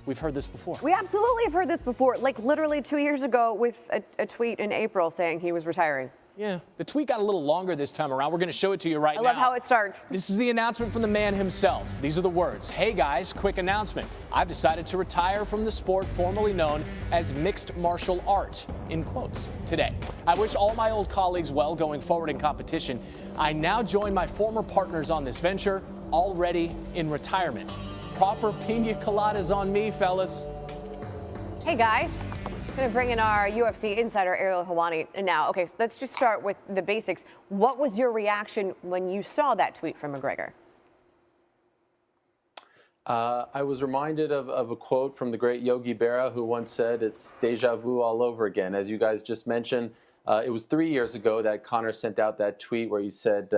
we've heard this before. We absolutely have heard this before, like literally 2 years ago with a tweet in April saying he was retiring. Yeah, the tweet got a little longer this time around. We're going to show it to you right now. I love how it starts. This is the announcement from the man himself. These are the words. Hey guys, quick announcement. I've decided to retire from the sport formerly known as mixed martial art, in quotes, today. I wish all my old colleagues well going forward in competition. I now join my former partners on this venture, already in retirement. Proper pina coladas on me, fellas. Hey guys. Going to bring in our UFC insider, Ariel Helwani now. Okay, let's just start with the basics. What was your reaction when you saw that tweet from McGregor? I was reminded of a quote from the great Yogi Berra, who once said, it's deja vu all over again. As you guys just mentioned, it was 3 years ago that Conor sent out that tweet where he said,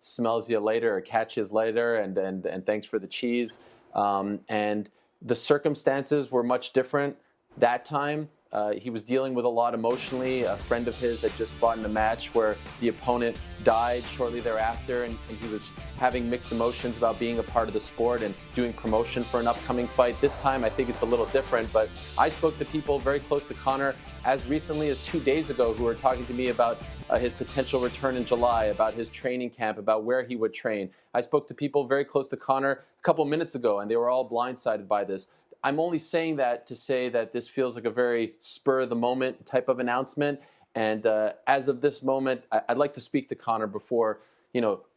smells you later or catches later, and thanks for the cheese. And the circumstances were much different that time. He was dealing with a lot emotionally. A friend of his had just fought in a match where the opponent died shortly thereafter, and he was having mixed emotions about being a part of the sport and doing promotion for an upcoming fight. This time, I think it's a little different, but I spoke to people very close to Conor as recently as 2 days ago who were talking to me about his potential return in July, about his training camp, about where he would train. I spoke to people very close to Conor a couple minutes ago, and they were all blindsided by this. I'm only saying that to say that this feels like a very spur-of-the-moment type of announcement. And as of this moment, I'd like to speak to Conor before,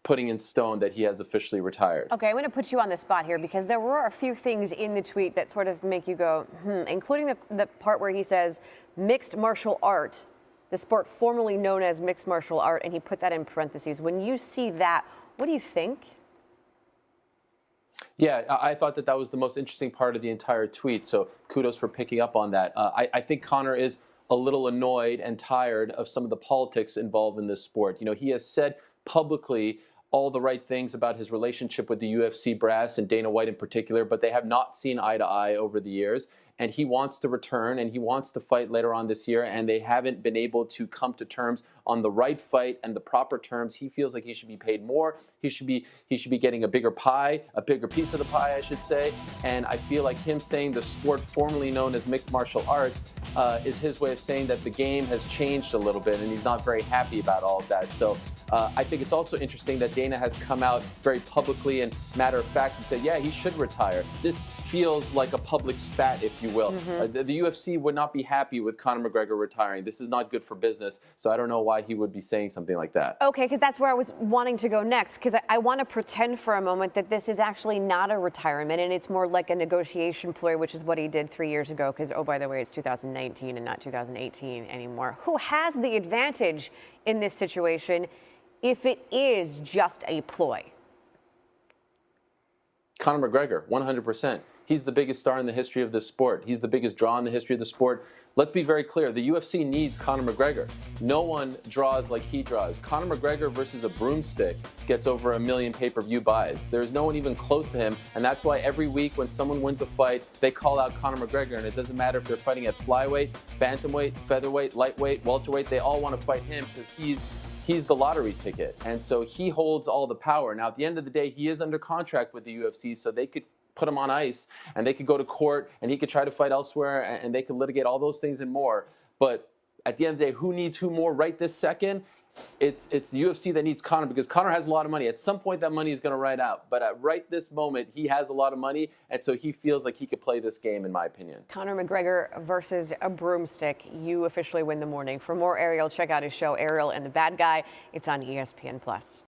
putting in stone that he has officially retired. Okay, I'm going to put you on the spot here because there were a few things in the tweet that sort of make you go, including the part where he says mixed martial art, the sport formerly known as mixed martial art, and he put that in parentheses. When you see that, what do you think? Yeah, I thought that was the most interesting part of the entire tweet, so kudos for picking up on that. I think Conor is a little annoyed and tired of some of the politics involved in this sport. He has said publicly all the right things about his relationship with the UFC brass and Dana White in particular, but they have not seen eye to eye over the years. And he wants to return, and he wants to fight later on this year, and they haven't been able to come to terms on the right fight and the proper terms. He feels like he should be paid more. He should be getting a bigger pie, a bigger piece of the pie, I should say. And I feel like him saying the sport formerly known as mixed martial arts is his way of saying that the game has changed a little bit, and he's not very happy about all of that. So I think it's also interesting that Dana has come out very publicly and matter of fact and said, yeah, he should retire. This feels like a public spat, if you will. The UFC would not be happy with Conor McGregor retiring. This is not good for business, so I don't know why he would be saying something like that. Okay, because that's where I was wanting to go next, because I want to pretend for a moment that this is actually not a retirement, and it's more like a negotiation ploy, which is what he did 3 years ago, because, oh, by the way, it's 2019 and not 2018 anymore. Who has the advantage in this situation if it is just a ploy? Conor McGregor, 100%. He's the biggest star in the history of this sport. He's the biggest draw in the history of the sport. Let's be very clear. The UFC needs Conor McGregor. No one draws like he draws. Conor McGregor versus a broomstick gets over 1 million pay-per-view buys. There's no one even close to him, and that's why every week when someone wins a fight, they call out Conor McGregor, and it doesn't matter if they're fighting at flyweight, bantamweight, featherweight, lightweight, welterweight. They all want to fight him because he's the lottery ticket, and so he holds all the power. Now, at the end of the day, he is under contract with the UFC, so they could put him on ice, and they could go to court, and he could try to fight elsewhere, and they could litigate all those things and more. But at the end of the day, who needs who more right this second? It's the UFC that needs Conor, because Conor has a lot of money. At some point, that money is going to ride out. But at right this moment, he has a lot of money, and so he feels like he could play this game, in my opinion. Conor McGregor versus a broomstick. You officially win the morning. For more Ariel, check out his show, Ariel and the Bad Guy. It's on ESPN+.